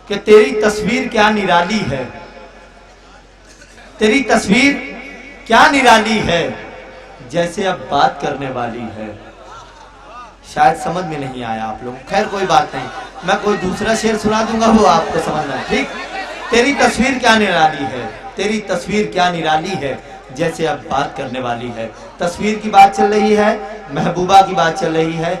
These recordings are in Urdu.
کہ تیری تصویر کیا نرالی ہے، تیری تصویر کیا نرالی ہے، جیسے اب بات کرنے والی ہے۔ شاید سمجھ میں نہیں آیا آپ لوگ، خیر کوئی بات نہیں، میں کوئی دوسرا شعر سنا دوں گا، وہ آپ کو سمجھنا ہے، ٹھیک۔ تیری تصویر کیا نرالی ہے، تیری تصویر کیا نرالی ہے، جیسے اب بات کرنے والی ہے۔ تصویر کی بات چل رہی ہے، محبوبہ کی بات چل رہی ہے۔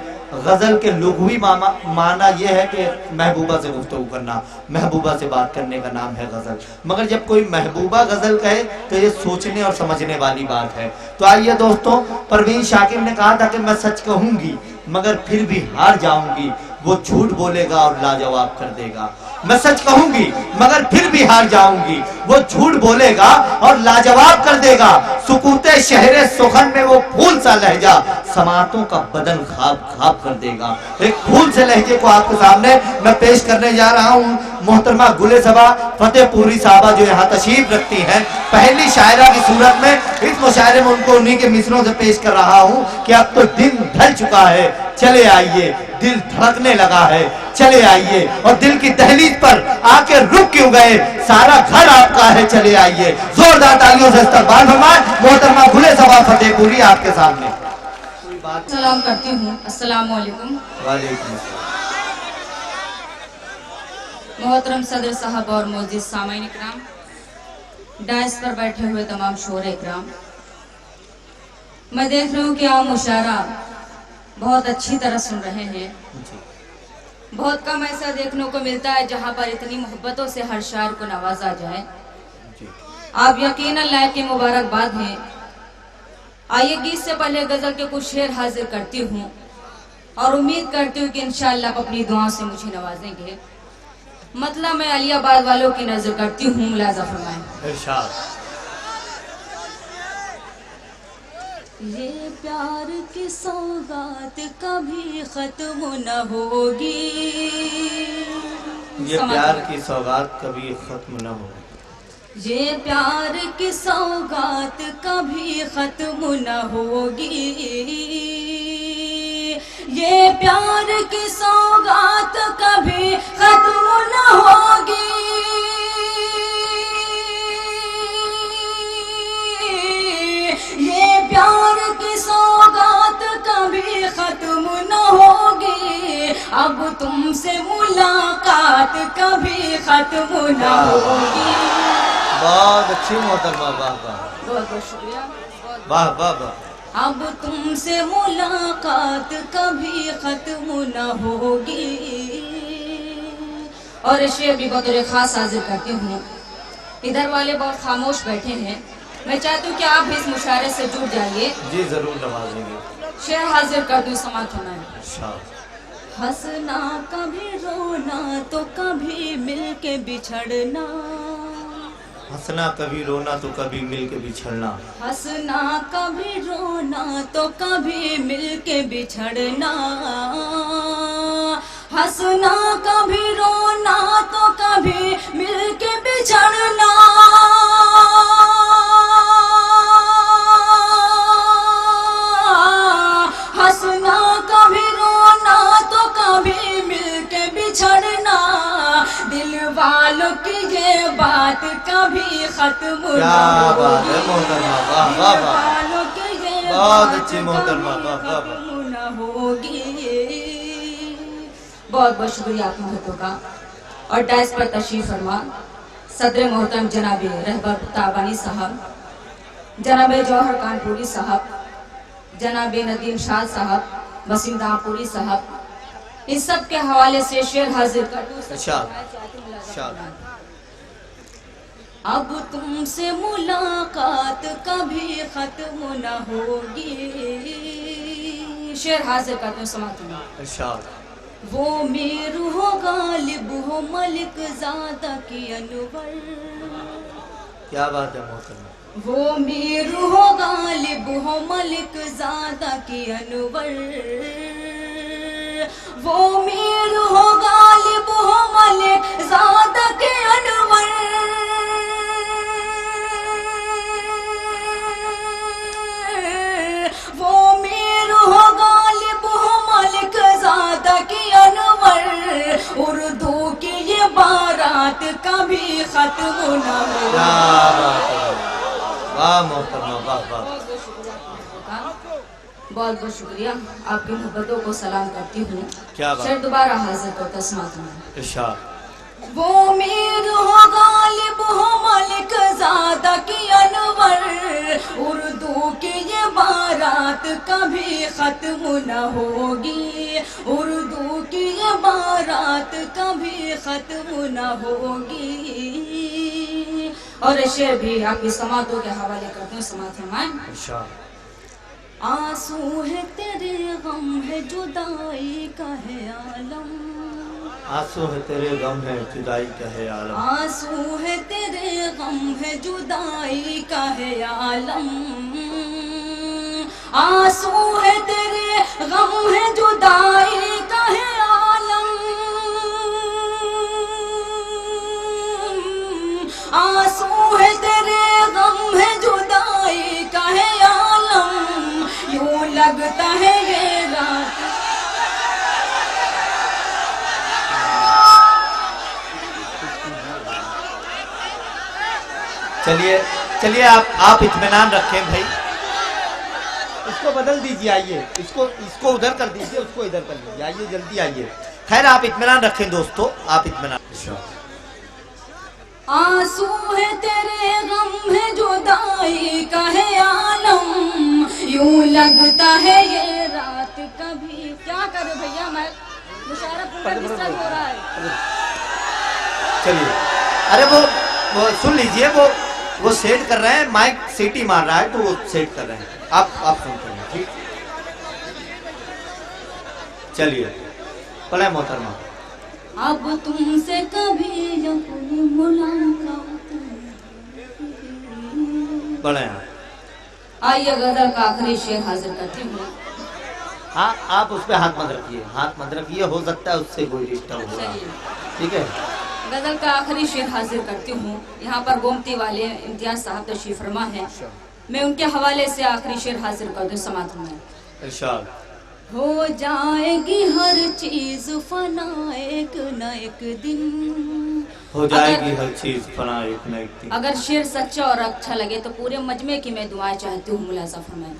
غزل کے لغوی معنی یہ ہے کہ محبوبہ سے گفتگو کرنا، محبوبہ سے بات کرنے کا نام ہے غزل۔ مگر جب کوئی محبوبہ غزل کہے تو یہ سوچنے اور سمجھنے والی بات ہے۔ تو آئیے دوستوں، پروین شاکر نے کہا تھا کہ میں سچ کہوں گی مگر پھر بھی ہار جاؤں گی، وہ جھوٹ بولے گا اور لاجواب کر دے گا۔ میں سچ کہوں گی مگر پھر بھی ہار جاؤں گی، وہ جھوٹ بولے گا اور لاجواب کر دے گا۔ سکوت شہر سخن میں وہ پھول سا لہجہ، سماعتوں کا بدن خواب خواب کر دے گا۔ ایک پھول سے لہجے کو آپ کے سامنے میں پیش کرنے جا رہا ہوں۔ محترمہ گل صبا فتح پوری صاحبہ جو یہاں تشریف رکھتی ہیں، پہلی شاعرہ کی صورت میں اس مشاعرے میں ان کو انہی کے مصروں سے پیش کر رہا ہوں کہ اب تو دن ڈھل چکا ہے، چلے آئیے، دل دھڑکنے لگا ہے، چلے آئیے، اور دل کی دہلیز پر آ کے رک کیوں گئے، سارا گھر آپ کا ہے، چلے آئیے۔ زوردار تالیوں سے استقبال فرمائیں محترمہ گل صبا فتح پوری آپ کے سامنے۔ سلام کرتی ہوں، السلام علیکم۔ وعلیکم السلام۔ محترم صدر صاحب اور معزز سامعین اکرام، ڈائس پر بیٹھے ہوئے تمام شعراء اکرام، میں دیکھ رہا ہوں کہ آپ مشاعرہ بہت اچھی طرح سن رہے ہیں۔ بہت کم ایسا دیکھنے کو ملتا ہے جہاں پر اتنی محبتوں سے ہر شاعر کو نوازا جائے۔ آپ یقیناً لائق مبارکباد ہیں۔ آئیے گیت سے پہلے غزل کے کچھ شعر حاضر کرتی ہوں اور امید کرتی ہوں کہ انشاءاللہ آپ اپنی دعاؤں سے مجھے نوازیں گے۔ مطلب میں علی آباد والوں کی نظر کرتی ہوں، ملاحظہ فرمائیں۔ ارشاد۔ یہ پیار کی سوغات کبھی ختم نہ ہوگی، یہ پیار کی سوغات کبھی ختم نہ ہوگی، یہ پیار کی سوغات کبھی ختم نہ ہوگی، یہ پیار کی سوغات کبھی ختم نہ ہوگی، یہ پیار کی سوغات کبھی ختم نہ ہوگی، اب تم سے ملاقات کبھی ختم نہ ہوگی۔ بہت اچھی محترمہ، واہ واہ، بہت بہت شکریہ۔ واہ واہ واہ۔ اب تم سے ملاقات کبھی ختم نہ ہوگی۔ اور اس شعر بھی بطور خاص حاضر کرتی ہوں۔ ادھر والے بہت خاموش بیٹھے ہیں، میں چاہتی ہوں کہ آپ بھی اس مشاعرے سے جڑ جائیے۔ جی ضرور نوازیں گے۔ شعر حاضر کر دوں، سماعت ہونا ہے۔ ارشاد۔ ہنسنا کبھی رونا تو کبھی مل کے بچھڑنا، ہنسنا کبھی رونا تو کبھی مل کے بچھڑنا، ہنسنا کبھی رونا تو کبھی مل کے بچھڑنا، ہنسنا کبھی رونا تو کبھی مل کے بچھڑنا، ہنسنا کبھی رونا تو کبھی مل کے بچھڑنا، دل والوں کی یہ بات کبھی ختم نہ کیا بات ہے ہوگی، محترمہ، واہ واہ دل واہ، والوں کی یہ بہت بات اچھی محترمہ، کبھی واہ واہ واہ۔ ختم نہ ہوگی۔ بہت بہت شکریہ آپ محتوں کا۔ اور ڈائس پر تشریف فرما صدر محترم جناب رہبر تابانی صاحب، جناب جوہر کانپوری صاحب، جناب ندیم شاہ صاحب، وسیم دامپوری صاحب، ان سب کے حوالے سے شعر حاضر کر دوں۔ ارشاد۔ اب تم سے ملاقات کبھی ختم نہ ہوگی، شعر حاضر کر دوں، سماعت ہونا۔ ارشاد۔ وہ میر ہو غالب ہو ملک زادہ کی انور، کیا بات ہے محترمہ، وہ میر ہو غالب ہو ملک زادہ کی انور، وہ میر ہو غالب ہو ملک زادہ کی انور، وہ میر ہو غالب ہو ملک زادہ کی انور، اردو کی یہ بار رات کبھی ختم نہ ہو. کیا بات ہے، واہ محترمہ، واہ واہ. بہت بہت شکریہ. آپ کی محبتوں کو سلام کرتی ہوں. کیا بات. شعر دوبارہ حاضر کرتا سماعت میں. ارشاد. وہ میر ہو غالب ہو ملک زادہ کی انور، اردو کی یہ بارات کبھی ختم نہ ہوگی، اردو کی یہ بارات کبھی ختم نہ ہوگی. اور شعر بھی آپ کی سماعتوں کے حوالے کرتے ہیں. سماعت فرمائیں. ارشاد. آنسو ہے تیرے غم ہے جدائی کا ہے عالم، آنسو ہے تیرے غم ہے جدائی کا ہے عالم، آنسو ہے تیرے غم ہے جدائی کا ہے عالم، آنسو ہے تیرے غم ہے جدائی کا ہے عالم، آنسو ہے تیرے غم ہے جدائی کا ہے عالم، یوں لگتا ہے یہ رات. چلیے چلیے آپ اطمینان رکھیں بھائی. اس کو بدل دیجیے، آئیے اس کو ادھر کر دیجیے، اس کو ادھر کر دیجیے. آئیے جلدی آئیے. خیر آپ اطمینان رکھیں دوستو، آپ اطمینان. آنسو ہے تیرے غم ہے جدائی کا ہے عالم، یوں لگتا ہے یہ رات کبھی. کیا کرے بھیا، میں مشاعرہ پورا ڈسٹرب ہو رہا ہے. چلیے. ارے وہ سن لیجیے، وہ سیٹ کر رہے ہیں، مائک سیٹی مار رہا ہے تو وہ سیٹ کر رہے ہیں. آپ سنتے ہیں. ٹھیک. چلیے پڑھیں محترمہ. اب تم سے کبھی اپنی ملاقات. پڑھیں. آئیے غزل کا آخری شعر حاضر کرتی ہوں. ہاں آپ اس پہ ہاتھ مت رکھیے، ہاتھ مت رکھیے، ہو سکتا ہے اس سے کوئی ڈسٹرب ہو رہا ہے. ٹھیک ہے. غزل کا آخری شعر حاضر کرتی ہوں. یہاں پر گومتی والے امتیاز صاحب تشریف فرما ہے، میں ان کے حوالے سے آخری شعر حاضر کر دوں. سماعت میں. ارشاد. ہو جائے گی ہر چیز فنا ایک نہ ایک دن، ہو جائے گی ہر چیز فنا ایک نہ ایک دن. اگر شعر سچا اور اچھا لگے تو پورے مجمع کی میں دعائیں چاہتی ہوں. ملاحظہ فرمائیں.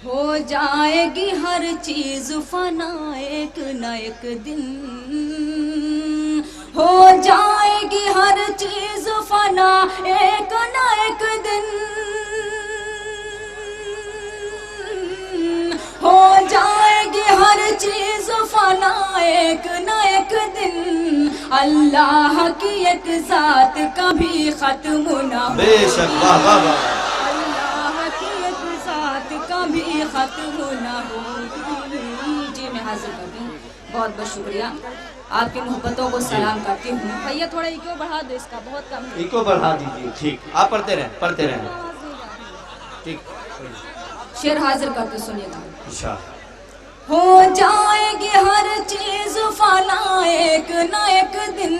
ہو جائے گی ہر چیز فنا ایک نہ ایک دن، ہو جائے گی ہر چیز فنا ایک نہ ایک دن، ہو جائے گی ہر چیز فنا ایک نہ ایک دن، اللہ کی ایک ذات کبھی ختم نہ ہو. بے شک. واہ واہ واہ. اللہ کی ایک ذات کبھی ختم نہ ہوگی. جی میں حاضر کرتی ہوں. بہت بہت شکریہ. آپ کی محبتوں کو سلام کرتی ہوں. بھیا تھوڑا ایکو بڑھا دو، اس کا بہت کم ہے. ایکو بڑھا دیجیے. ٹھیک. آپ پڑھتے رہیں. ٹھیک. شعر حاضر کرتے سنیے گا. ارشاد. ہو جائے گی ہر چیز فنا ایک نہ ایک دن،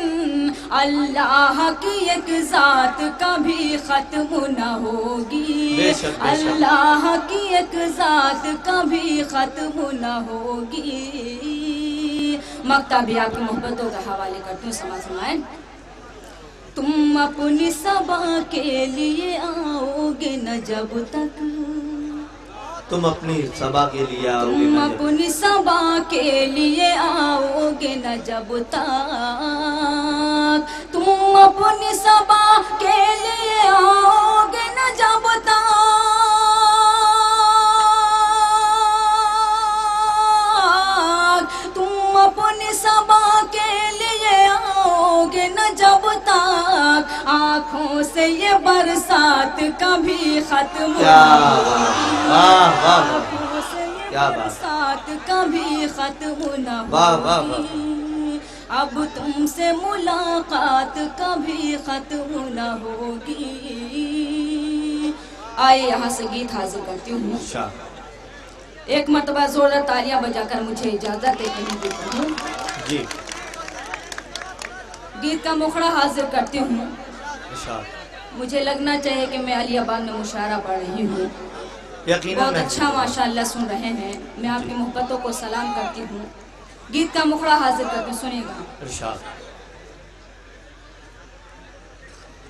اللہ کی ایک ذات کبھی ختم نہ ہوگی، بے شک بے شک. اللہ کی ایک ذات کبھی ختم نہ ہوگی. مقطع بھی آپ کی محبتوں کے حوالے کرتی ہوں. سماعت فرمائیں. تم اپنی صبا کے لیے آؤ گے نہ جب تک، تم اپنی صبا کے لیے آؤ گے تم نہ اپنی صبا کے لیے آؤ گے نہ جب تک، تم اپنی صبا کے لیے آؤ گے نہ جب تک، تم اپنی صبا کے لیے آؤ گے نہ جب تک، آنکھوں سے یہ برسات کبھی ختم نہ ہوگی، آنکھوں سے یہ برسات کبھی ختم نہ ہوگی، اب تم سے ملاقات کبھی ختم نہ ہوگی. آئے یہاں سے گیت حاضر کرتی ہوں. ایک مرتبہ زوردار تالیاں بجا کر مجھے اجازت دے کہیں ہوں. جی. گیت کا مکھڑا حاضر کرتی ہوں. مجھے لگنا چاہیے کہ میں علی آباد میں مشاعرہ پڑھ رہی ہوں. بہت اچھا ماشاءاللہ سن رہے ہیں. میں آپ کی محبتوں کو سلام کرتی ہوں. گیت کا مکھڑا حاضر کرتی ہوں. سنیے گا.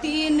3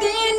3